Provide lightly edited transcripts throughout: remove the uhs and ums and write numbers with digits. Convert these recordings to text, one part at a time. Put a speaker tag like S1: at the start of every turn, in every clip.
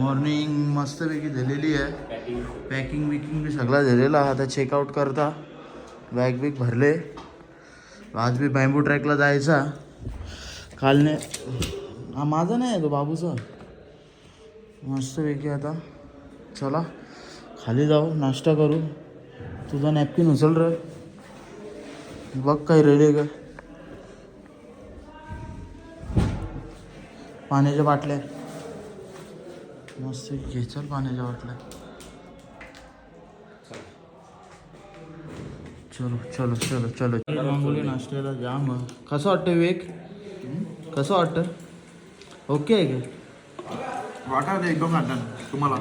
S1: Morning मस्तपैकी झालेली आहे. पॅकिंग बिकिंग बी सगळा झालेला. आता चेकआउट करता. बॅग बिग भरले. आज बी बॅम्बू ट्रॅकला जायचा. काल नाही हा माझा नाही आहे तो बाबूचा. मस्तपैकी आता चला खाली जाऊ नाश्ता करू. तुझा नॅपकिन उचल रे. बघ काय रेडी का. पाण्याच्या बाटल्या मस्त घे. चल पाण्याच्या बाटल्या. चलो चलो चलो चलो मागवले नाश्त्याला जाम. कसं वाटतं विवेक. कसं वाटतं. ओके आहे का.
S2: वाटा एकदम वाटतं तुम्हाला.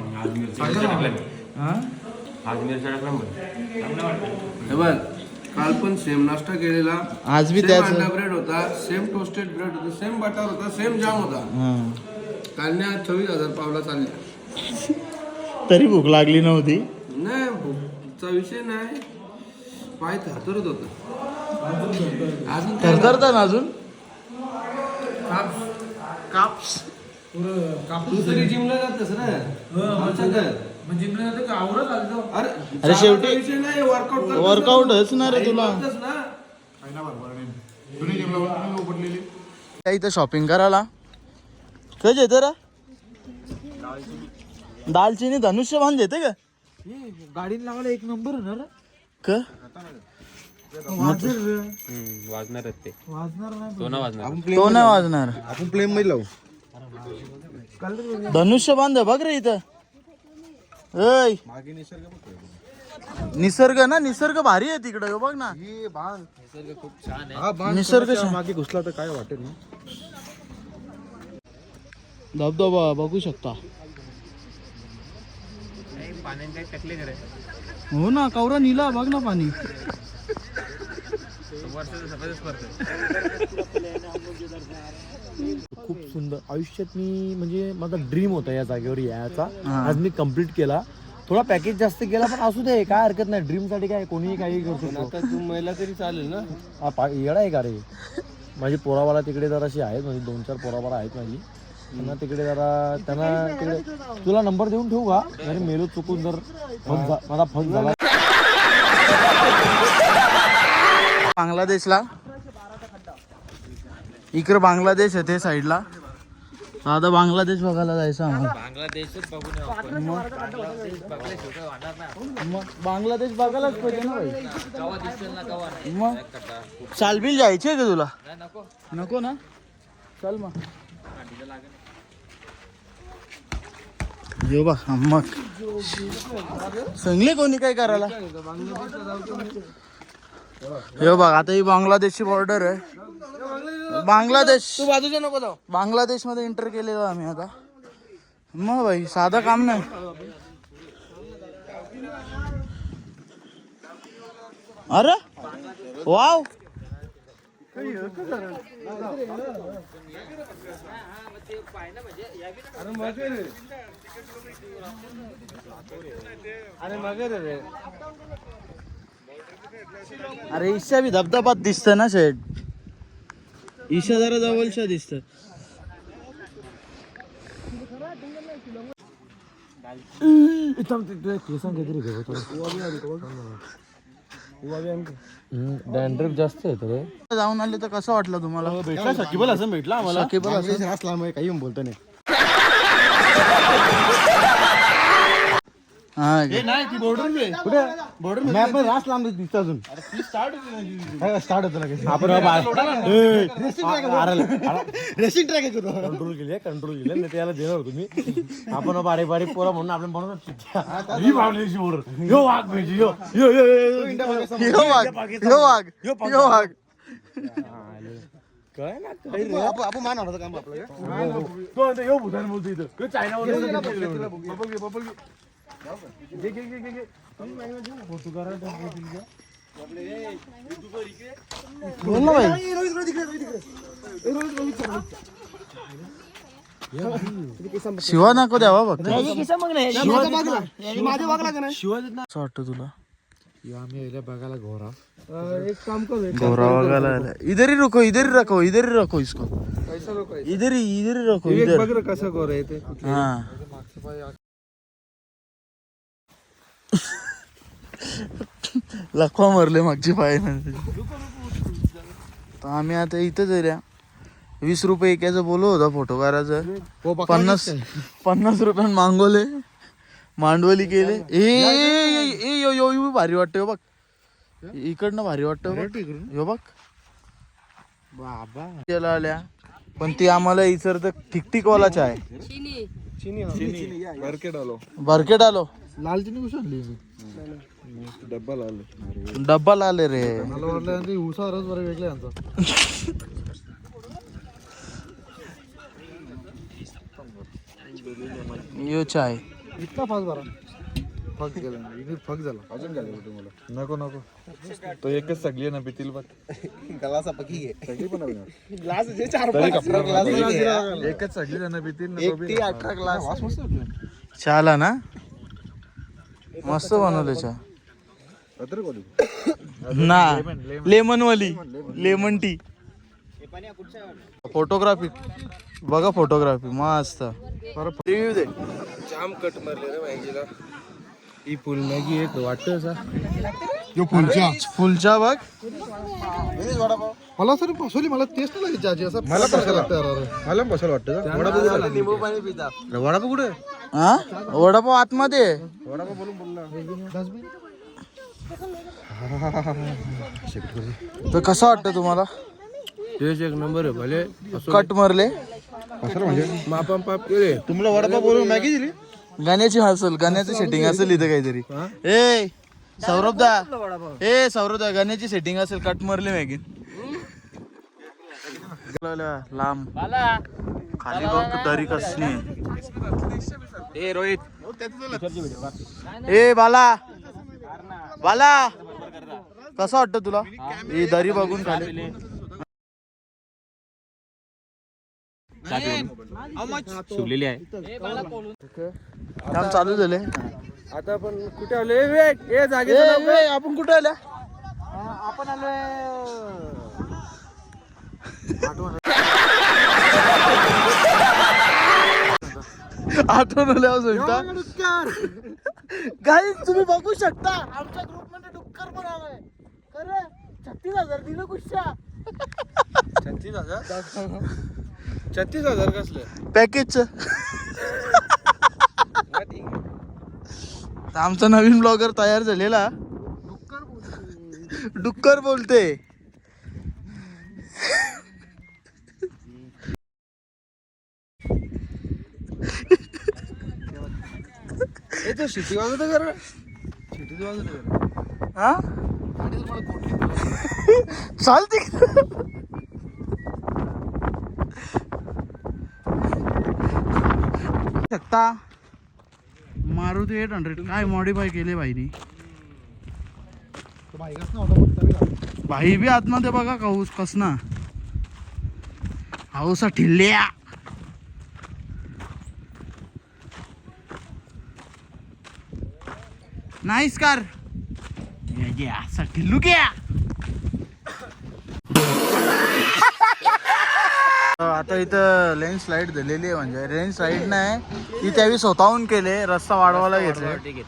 S1: हां
S2: हे बघ काल पण सेम नाश्ता केलेला.
S1: आज बी
S2: सेम
S1: त्याच
S2: अंडा ब्रेड होता. सेम टोस्टेड ब्रेड होता. सेम बटर होता. सेम जाम होता.
S1: हां
S2: कालने आज 26,000 पावला चालल्या.
S1: तरी भूक लागली नव्हती.
S2: नाही भूकचा विषय नाही. पाय थरथरत होता. अजून काय
S1: थरथरता ना अजून.
S2: काप्स
S1: काप्स
S2: तू तरी जिमला जातस ना. जिमला जातो का आवरत आलो.
S1: अरे
S2: अरे
S1: शेवटी
S2: विषय नाही. वर्कआउट
S1: वर्कआउटच ना रे तुला. काय इथं शॉपिंग करायला कधी येतं रा. दालचिनी धनुष्यबाण देते का.
S2: गाडीने लावायला एक नंबर होणार.
S1: क
S3: वाजणार ते
S2: वाजणार नाही.
S3: तो ना वाजणार.
S1: तो नाही वाजणार.
S2: आपण प्लेन मध्ये लावू.
S1: धनुष्यबाण दे बघ रे इथं. ऐ निसर्ग ना. निसर्ग भारी आहे तिकडे. बघ ना
S3: निसर्ग खूप छान आहे.
S1: निसर्ग
S2: मागे घुसला तर काय वाटेल ना.
S1: धबधबा बघू शकता.
S3: पाण्याने काही टकले करे.
S1: हो ना कवरा नीला बघ ना पाणी.
S4: खूप सुंदर. आयुष्यात मी म्हणजे माझा ड्रीम होता या जागेवर यायचा. आज मी कंप्लीट केला. थोडा पॅकेज जास्त केला पण असू दे काय हरकत नाही. ड्रीम साठी काय कोणीही काही करू शकतो.
S2: आता तू महिला तरी चालेल ना.
S4: येडा आहे का रे. माझी पोरावाला तिकडे जराशी आहेत. म्हणजे 2-4 पोरावाला आहेत माझी. त्यांना तिकडे जरा त्यांना तिकडे तुला नंबर देऊन ठेवू का. अरे मेलो चुकून जर माझा फक झाला.
S1: बांगलादेशला इकडे बांगलादेश आहे ते साईडला. आता बांगलादेश बघायला जायचं आम्हाला.
S3: बांगलादेशच बघून येऊ आपण. बांगलादेश बघल्याशिवाय होणार ना.
S1: मग बांगलादेश बघायलाच पाहिजे ना भाई.
S3: कवा दिसेल ना कवा.
S1: मग चालबिल जायची आहे का तुला.
S3: नाही नको.
S1: नको ना. चल मग येऊ बा. मग सांगले कोणी काय करायला. हे बघ आता ही बांगलादेशची बॉर्डर आहे. बांगलादेश
S2: तू बाजूच्या नको जाऊ.
S1: बांगलादेश मध्ये एंटर केलेलो आम्ही आता. मग भाई साधं काम नाही. अरे वाव. अरे ईशा बी धबधबात दिसत ना शेट. ईशा जरा जवळच्या दिसत.
S4: डॅन्ड्रफ जास्त आहे रे.
S1: जाऊन आले तर कसं वाटलं तुम्हाला.
S4: भेटला शकीबल असं भेटला आम्हाला.
S1: शकीबल असं
S4: असला काही बोलतो नाही.
S1: हा
S4: नाही ती बॉर्डर कुठे बॉर्डर मॅप मध्ये रास लांब दिसत अजून. स्टार्ट होतं लगेच. आपण रेसिंग ट्रॅक करू. कंट्रोल केले नाही त्याला देणार तुम्ही. आपण बारीक बारीक पोरा म्हणून आपण बनवतो. यो वाघ पाहिजे. यो यो यो
S1: यो वाघ यो वाघ यो वाघ.
S4: काय ना आपण मान होता काम आपलं. यो भूतान बोलतो इथं चायना मध्ये.
S1: बोल ना भाई. शिवा नको द्यावा फक्त. असं वाटतं तुला.
S4: बघायला घोरा.
S2: एक काम कर.
S1: घोरा बघायला आला. इधर ही रुको इधर ही रखो इधर ही रखो इसको.
S2: पैसा लोक
S1: इधर ही रखो
S2: एक
S1: इधर.
S2: बघ रे कसं गोर आहे ते.
S1: हाँ लखवा मरले मागची पाय तर आम्ही आता इथंच आहे रे. 20 रुपये एकाचं बोलव होता फोटो काढायचं. 50 रुपयानं मागवले, मांडवली केले. ए यो यो यो भारी वाटतं बघ, इकडनं भारी वाटतं बघ. यो बघ बाबा त्याला आल्या, पण ती आम्हाला इचर ठिकठिकवालाच आहे. बरकेट आलो
S4: लाल चिनी कुठली
S1: डब्बा लावले रे.
S4: मला वाटलं उसावरच बरं वेगळं यांचा.
S1: यो चाय
S4: इतका फास्ट बरा फक गेला, फक झाला. अजून गेला तुम्हाला नको नको तो एकच सगळी ना पितील बघ.
S2: गलासा पकी घे.
S4: सगळी पण
S2: ग्लास जे 4-5 ग्लास
S4: एकच सगळी जण पितील.
S2: 18 ग्लास.
S1: चहाला ना मस्त बनवले चहा ना. लेमन वाली लेमन टी. फोटोग्राफी बघा, फोटोग्राफी मस्त. रिव्ह्यू दे.
S2: जाम कट मारले रे मॅगीला. ही फुल मॅगी एक वाटतं असा.
S1: फुलचा बघ.
S4: मला सर फसवली, मला टेस्ट लागली चहाची. असं मला पण लागतं, मला बसायला वाटतं. वडापाव
S2: निंबू पाणी पिता.
S4: वडापाव कुठे?
S1: हा वडापाव आतमध्ये.
S4: वडापाव बोलून बोलला.
S1: तर कसं वाटतं तुम्हाला?
S2: टेस्ट एक नंबर आहे. भले
S1: कट मारले
S4: म्हणजे
S2: मापम पाप केले.
S4: तुम्हाला वडापाव बोलून मॅगी दिली.
S1: गाण्याची असेल, गाण्याचं सेटिंग असेल इथं काहीतरी. ए सौरभ दा गाण्याची सेटिंग असेल. कट मारले मॅगी लांब खाली बघ दरी कसली.
S2: ए रोहित,
S1: ए बाला कसं वाटतं तुला ही दरी बघून खाली?
S3: शिवलेली आहे.
S1: काम चालू झाले.
S2: आता आपण कुठे आले? ए जागे
S1: आपण कुठे आल्या?
S2: आपण आलोय.
S1: आठवण काही तुम्ही बघू शकता. आमच्या ग्रुप मध्ये डुक्कर पण आलाय. खरं 36,000 दिलं कुठच्या
S2: 36,000 कसलं
S1: पॅकेजच. आमचा नवीन ब्लॉगर तयार झालेला. डुक्कर बोलते.
S2: तो शिटी वाजवत कर. शिटी वाजवत
S1: हा चालते शकता. मारुती 800 काय मॉडिफाय केले भाईनी. भाई बी आतमध्ये बघा काऊस कसना हाऊसा ठिल्ल्या. नाईस कार असा ठिल्लू क्या. आता इथं लेन स्लाईड झालेली आहे. म्हणजे लेन स्लाईड नाही ती त्यावेळी स्वतःहून केले. रस्ता वाढवायला घेतले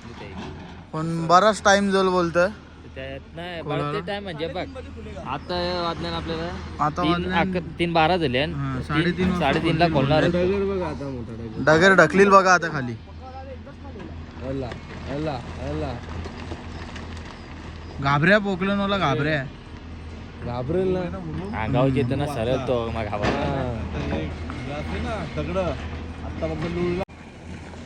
S1: पण बराच टाइम जाईल बोलतं.
S3: नाही बराच टाइम म्हणजे बघ आता वाजले आपल्याला
S1: आता
S3: 3:12 झाले. 3:30ला खोलणार.
S1: डगर ढकलील बघा आता खाली. घाबऱ्या पोकलं नवला घाबऱ्या
S2: घाबरेल ना.
S3: अंगावर येतं ना सरळ तो मग घाबरला.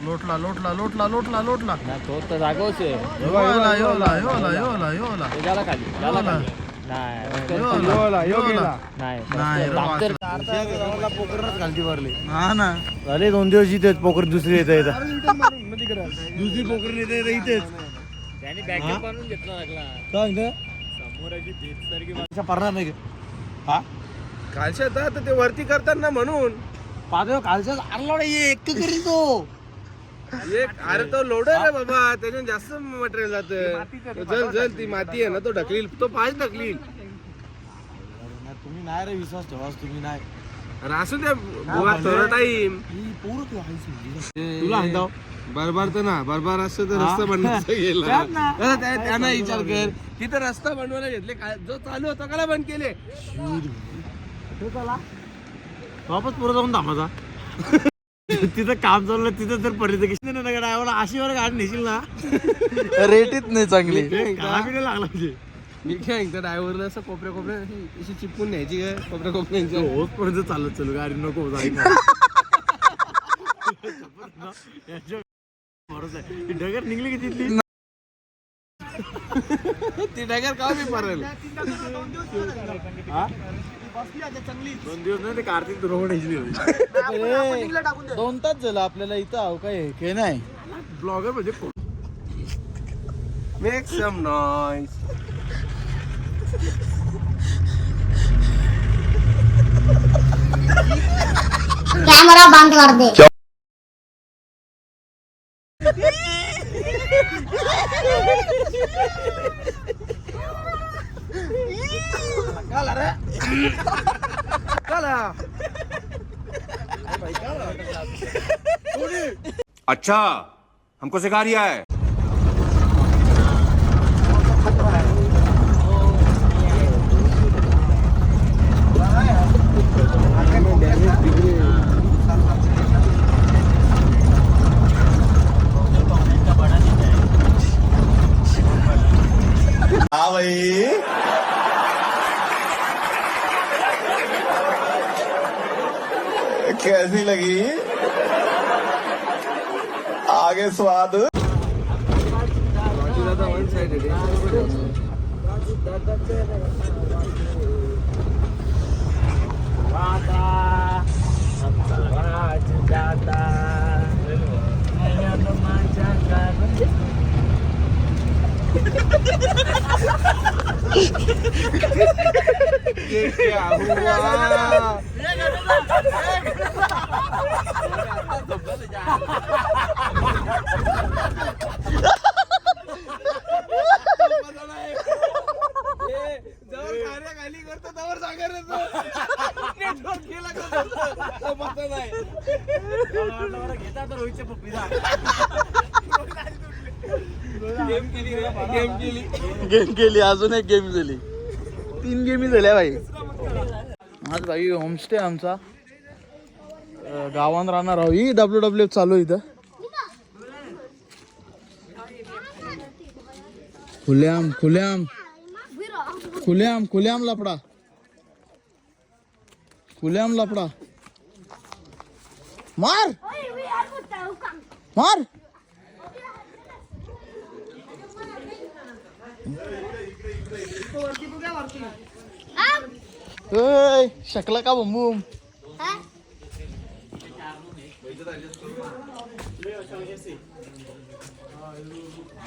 S1: लोटला लोटला लोटला लोटला लोटला.
S3: ना तो तर जागवच आहे.
S1: योला योला योला योला योला
S3: तो गेला खाली गेला खाली. नाही
S1: नाही
S4: पोकरच घालती भरली.
S1: हा ना
S4: झाले 2 दिवस इथेच पोकर दुसरी येत दुसरी पोकर येते इथेच.
S3: त्याने बॅकअप बनवून घेतला लागला. समोराची 30 तारखे
S4: पडणार नाही हा
S2: खालच्या तर ते वरती करतात ना म्हणून.
S4: पाहतो कालच्याच आरला एक करील तो.
S2: अरे तो लोडर आहे बाबा, त्याच्यात जास्त मटेरियल जात. जल ती माती आहे ना तो ढकलील. तो 5 ढकलील.
S4: तुम्ही नाही रे विश्वास ठेवा तुम्ही नाही.
S2: अरे असू द्या बुवा थोडा टाइम
S4: तुला सांगतो
S2: बरोबर तर ना बरोबर असतं तर रस्ता बनवायचा गेला आता त्यांना विचार कर तिथं रस्ता बनवायला घेतले जो चालू होता त्याला बंद केले
S4: वापस पुढे जाऊन थांबायचा तिथं काम चाललं तिथं जर पर्यटक ड्रायव्हरला अशी वर गाडी नेशील ना
S1: रेटीत नाही चांगली
S4: कामाला लागला म्हणजे
S2: मी काय ड्रायव्हरला असं कोपऱ्या कोपऱ्या अशी चिपकून न्यायची काय कोपऱ्या कोपऱ्यांची
S4: होसपर्यंत चालत चालू गाडी नको डगर निघली की तिथली
S2: ती डगर का मी पडेल
S4: 2 दिवस नाही ते कार्तिक दुरोड
S1: 2 तास झालं आपल्याला इथं आहो काय हे नाही
S4: ब्लॉगर म्हणजे
S2: मेक सम नॉइज
S5: कैमरा बंद कर दे
S6: अच्छा हमको सिखा रिया है
S7: हाँ भाई कैसी लगी आगे स्वाद
S2: वन साइड ये क्या हुआ खाली करतो त्यावर सागर नेटवर्क केला का पत्ता नाही
S4: घेता तर रोहितच्या पप्पीचा
S1: गेम केली अजून एक गेम झाली 3 गेमी झाल्या भाई आज भाई होमस्टे आमचा गावात राहणार आहो ही WWF चालू इथं खुल्याम खुल्याम खुल्याम खुल्याम लपडा खुल्याम लपडा मार मार शकला का बंबूम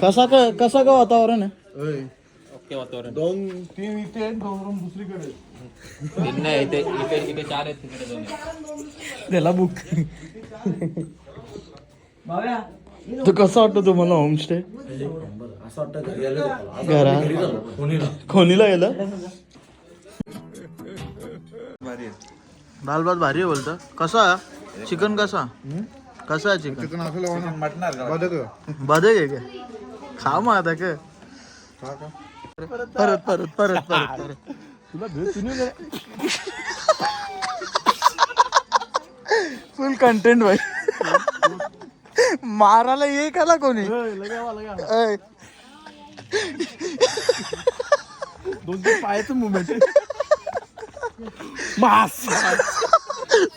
S1: कसा का वातावरण आहे
S3: ओके वातावरण
S2: 2-3 इथे दुसरीकडे
S3: इथे 4 आहेत तिकडे 2 आहेत
S1: त्याला बुक तू कसं वाटतं तुम्हाला होमस्टे
S4: असं वाटतं
S1: घरा खोनीला गेलं दाल भात भारी आहे बोलतं कसा चिकन कसा कसा आहे चिकन बदक आहे का खा मग आता का परत परत परत परत फुल कंटेंट भाई मारायला ये का कोणी
S4: 2-3 पायाचं मुवमेंट मास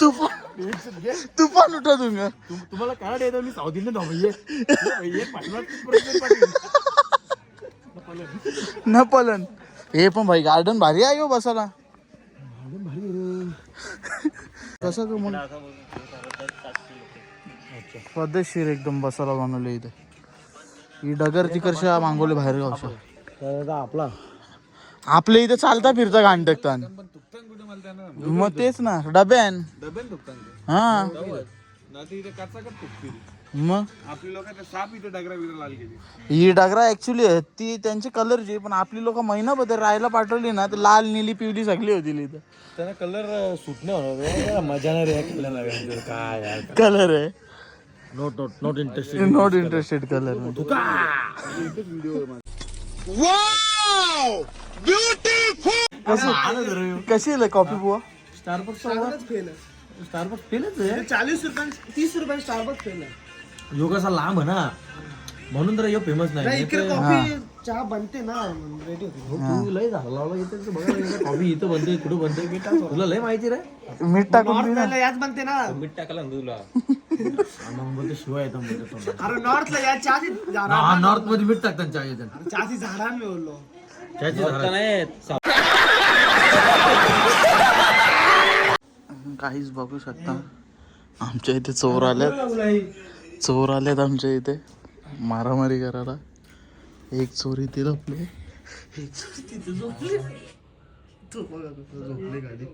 S1: तुफान उठा
S4: तुम्हाला काय येतं मी साऊथ इंडियन
S1: न पलन हे पण भाई गार्डन भारी आहे हो बसायला कसं पद्धतशीर एकदम बसायला बनवले इथे ही डगर तिकडच्या मागवले बाहेर गावच्या
S4: आपला
S1: आपल्या इथे चालता फिरता घाण टाकतात मग तेच ना डब्यान हा मग
S2: आपली लोक साप इथे डगरा बिगरा लाल केली.
S1: ही डागरा ऍक्च्युली आहे ती त्यांची कलरची, पण आपली लोक महिनाभर राहायला पाठवली ना तर लाल निली पिवली सगळी होती इथं.
S4: त्यांना कलर सूट नाही होणार, मजा नाही रे कलर. काय यार,
S1: कलर आहे
S4: not interested.
S1: Not interested colour. कशी आहे कॉफी बुवा?
S4: स्टारबक्स फेलच आहे.
S2: 40 रुपये 30 रुपये स्टारबक्स फेल आहे.
S4: ह्यो कसा लांब आहे ना, म्हणून तर ह्यो फेमस नाही.
S2: इकडे कॉफी चहा बनते ना रेडी होते.
S4: तू लय झाला लावला इथे बघा, कॉफी इथं बनते कुठं बनते तुला लय माहिती रे.
S1: मीठ टाकून पी ना.
S2: नॉर्थला याच बनते ना.
S3: मीठ टाकला ना तुला.
S4: मग बोलते शिवाय येतो बोलते.
S2: अरे नॉर्थला या चहाची
S4: नॉर्थ मध्ये मीठ टाकतात चहा येतात.
S2: चहाची झाडां मी बोललो.
S4: चहाची झाडं.
S1: काहीच बघू शकता आमच्या इथे चोर आलेत आमच्या इथे मारामारी करायला. एक चोर इथे लपले, एक चोर तिथे झोपले. तो बघा कसं झोपले गाडी.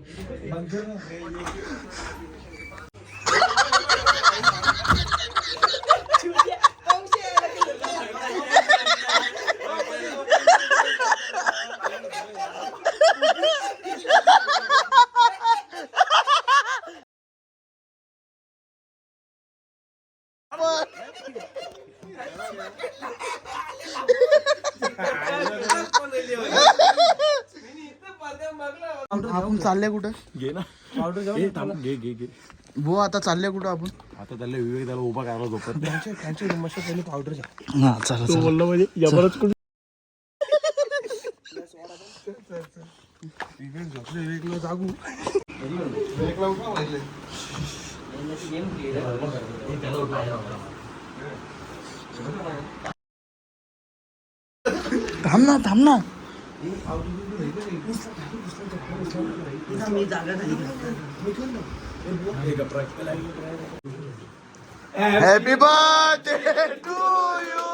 S1: आपण चालले कुठं?
S4: घे ना पावडर जाऊ. घे
S1: भो आता चालले कुठं आपण?
S4: आता त्याला विवेक त्याला उभा करायला झोपत. त्यांच्या रुमाच्या पहिले पावडर घ्या.
S1: हा चला चला.
S4: बोललो म्हणजे यावरच कुठे
S2: विवेकला जागू.
S1: थांब ना. Happy birthday to you,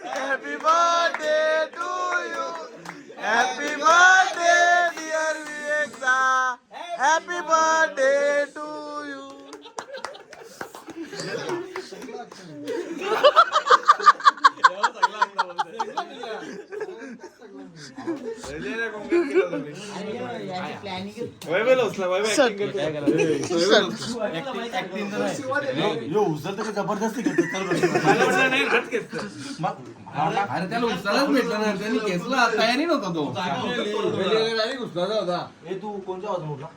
S1: happy birthday to you, happy birthday dear विवेकचा, हॅपी बर्थडे टू यू.
S4: जबरदस्ती
S2: अरे त्याला उचलाच भेटला ना, त्यांनी घेतला तयारी नव्हता तो.
S4: तू कोणत्या वाजून उठला?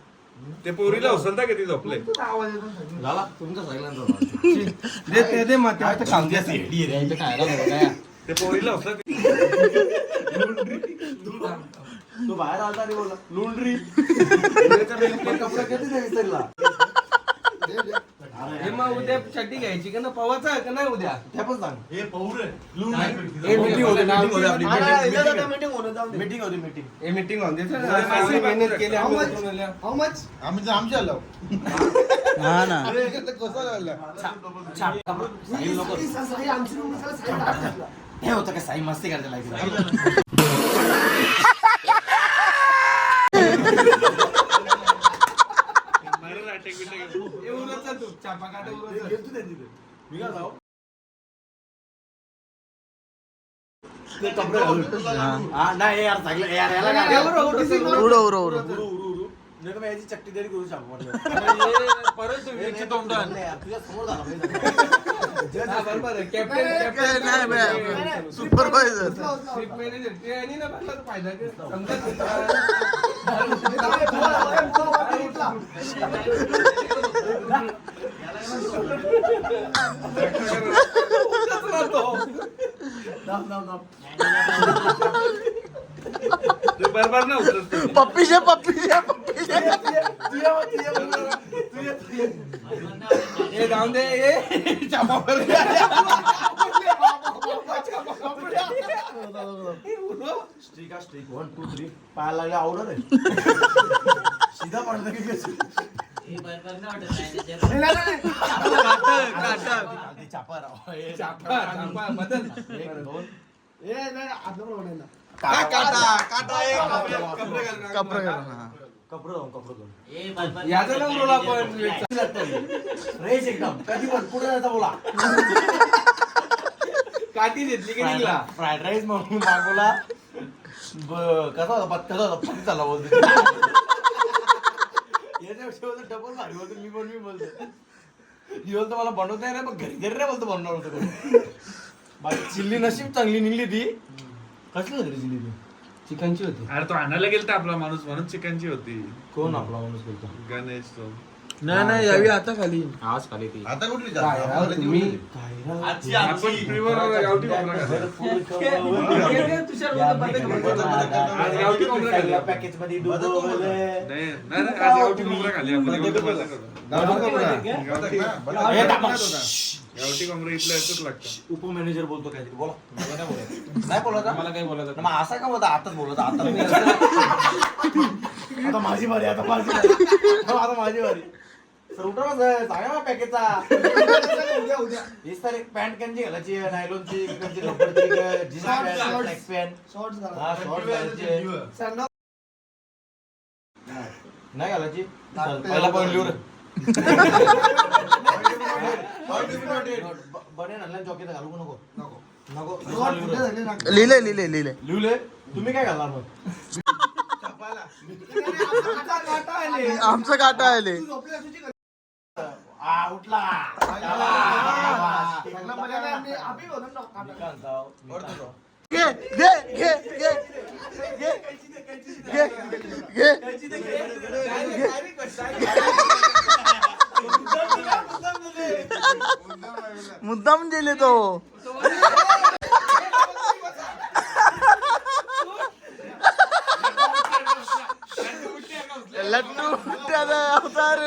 S2: ते पोरीला उचलता किती झोपले
S4: झाला तुमचा सगळ्यांचा.
S2: दे माते आता खाऊन ते पोरीला उचला.
S4: तू बाहेर आलता रे बोला लुंडरी. कपडा किती विसरला?
S2: हे मग उद्या चड्डी घ्यायची का ना, पवाचा का नाही उद्या?
S4: त्या पण सांग. हे पौर
S2: मीटिंग होते मेहनत केली
S4: आम्ही आमच्या आलो.
S1: हा ना.
S4: हे होतं का साई मस्ती करते लागली. नाही यार चांगलं यार याची चक्की तरी करू शकतो.
S1: सुपरवायझर
S2: बरोबर ना
S1: पप्पीशे
S2: जाऊन दे.
S4: स्ट्रीक 1 2 3 पायाला लागले आवडत आहे. सीधा पडलं की कपडे जाऊन
S2: याचा नाव रोला पण
S4: रेस एकदम कधी पण पुढे जायचा बोला.
S2: काठी घेतली की निघला.
S4: फ्राईड राईस म्हणून मागवला. कसा होता पत्ती चालला बोलतो. याच्यापेक्षा डबल भारी बोलतो. मी बोलतो ही बोलतो मला बनवता नाही पण घरी घरी नाही बोलतो बनवणार होतं. बाकी चिल्ली नशीब चांगली निघली ती. कसली होती चिल्ली ती?
S2: चिकनची होती.
S3: अरे तो आणायला गेलता आपला माणूस म्हणून चिकनची होती.
S4: कोण आपला माणूस बोलतो?
S3: गणेश तो.
S2: नाही यावी आता खाली.
S4: आज खाली ती.
S7: आता कुठली
S2: काय राव तुम्ही
S3: आपण प्युअर गावठी कोंबडा खाल्ला. आज गावठी कोंबडा खाल्ला.
S4: पॅकेज मध्ये
S3: नाही आज गावठी कोंबडा खाल्ली आपण. एवढं मला कळलं. गावठी कोंबडा इथलं एकच लागतं.
S4: उपमॅनेजर बोलतो काहीतरी बोला. मला नाही बोलायचं. नाही बोलायचं
S2: मला काही बोलायचं
S4: मग असा का बोलता? आताच बोलत आता माझी बारी. आता माझी बारी. सर उठा सांगा ना पॅकेजचा. उद्या हीच तर एक पॅन्ट कंची घालायची नायलॉनची रबरची jeans pant black pant shorts घालायचे. नाही घालायची पहिला पॉईंट लिहू रे. बने ना जॉकेट घालू नको नको लिहिले. तुम्ही काय घालणार मग?
S1: आमचं काटा आले.
S4: उठला.
S1: घे घे घे घे घे घे मुद्दाम दिले तो. लट्टू त्याचा अवतार.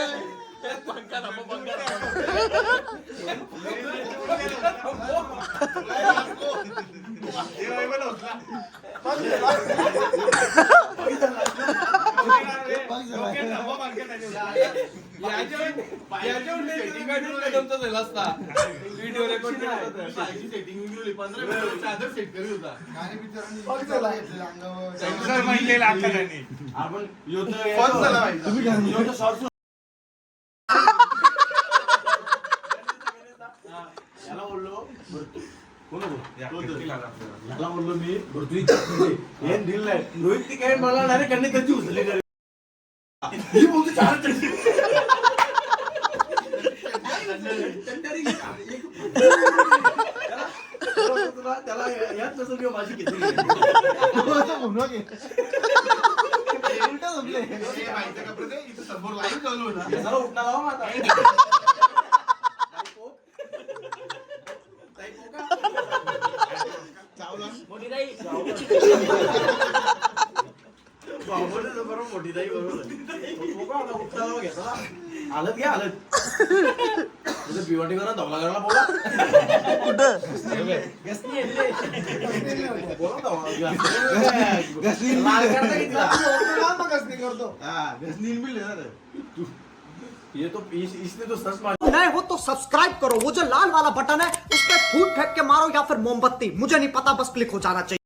S4: याला बोललो मी हे दिल नाही. रोहित ती काय मला डायरेक्ट त्यांनी कधी उचलले ही बोलतो चार त्याला याच नसेल किंवा माझी घेतली. उठणार आता मोठी ताई बरोबर आलत घ्या आलत बिवाटी करा धवला करायला बोला
S1: कुठं
S4: ये तो इसने तो सच मार.
S8: नए हो तो सब्सक्राइब करो. वो जो लाल वाला बटन है उस पर फूट फेंक के मारो या फिर मोमबत्ती. मुझे नहीं पता, बस क्लिक हो जाना चाहिए.